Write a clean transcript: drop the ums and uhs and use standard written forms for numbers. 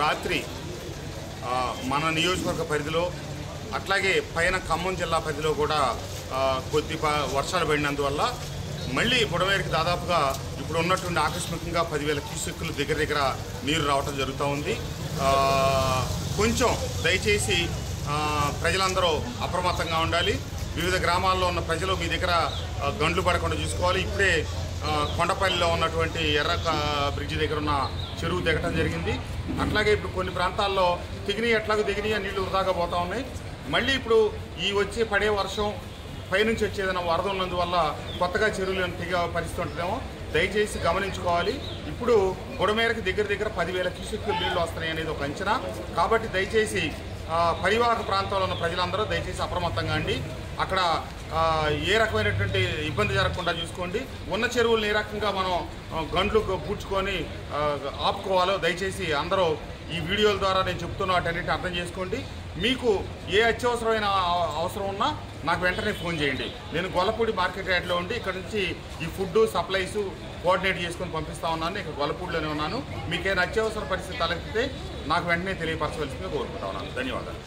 రాత్రి మన నియోజకవర్గ పరిధిలో అట్లాగే పైన ఖమ్మం జిల్లా పరిధిలో కూడా కొద్ది వర్షాలు పడినందువల్ల మళ్ళీ బుడమేరుకి దాదాపుగా ఇప్పుడు ఉన్నటువంటి ఆకస్మికంగా 10,000 క్యూసెక్కులు దగ్గర నీరు రావటం జరుగుతూ ఉంది. కొంచెం దయచేసి ప్రజలందరూ అప్రమత్తంగా ఉండాలి. వివిధ గ్రామాల్లో ఉన్న ప్రజలు మీ దగ్గర గండ్లు పడకుండా చూసుకోవాలి. ఇప్పుడే కొండపల్లిలో ఉన్నటువంటి ఎర్ర బ్రిడ్జి దగ్గర ఉన్న చెరువు దిగటం జరిగింది. అట్లాగే ఇప్పుడు కొన్ని ప్రాంతాల్లో ఎట్లాగో దిగినాయి నీళ్లు వృధాగా పోతూ ఉన్నాయి. మళ్ళీ ఇప్పుడు ఈ వచ్చే పడే వర్షం పైనుంచి వచ్చేదైనా వరద ఉన్నందువల్ల కొత్తగా చెరువులను తెగే పరిస్థితి ఉంటుందేమో దయచేసి గమనించుకోవాలి. ఇప్పుడు బుడమేరుకి దగ్గర 10,000 క్యూసెక్కులు నీళ్లు వస్తున్నాయి అనేది ఒక అంచనా. కాబట్టి దయచేసి పరివాహక ప్రాంతాల్లో ఉన్న ప్రజలందరూ దయచేసి అప్రమత్తంగా అండి. అక్కడ ఏ రకమైనటువంటి ఇబ్బంది జరగకుండా చూసుకోండి. ఉన్న చెరువులను ఏ రకంగా మనం గండ్లు పూడ్చుకొని ఆపుకోవాలో దయచేసి అందరూ ఈ వీడియోల ద్వారా నేను చెప్తున్న వాటన్నిటిని అర్థం చేసుకోండి. మీకు ఏ అత్యవసరమైన అవసరం ఉన్నా నాకు వెంటనే ఫోన్ చేయండి. నేను గొల్లపూడి మార్కెట్ యార్డ్లో ఉండి ఇక్కడ నుంచి ఈ ఫుడ్ సప్లైస్ కోఆర్డినేట్ చేసుకొని పంపిస్తా ఉన్నాను. ఇక్కడ గొల్లపూడిలోనే ఉన్నాను. మీకేమైనా అత్యవసర పరిస్థితి తలెత్తితే నాకు వెంటనే తెలియపరచవలసిందిగా కోరుకుంటా ఉన్నాను. ధన్యవాదాలు.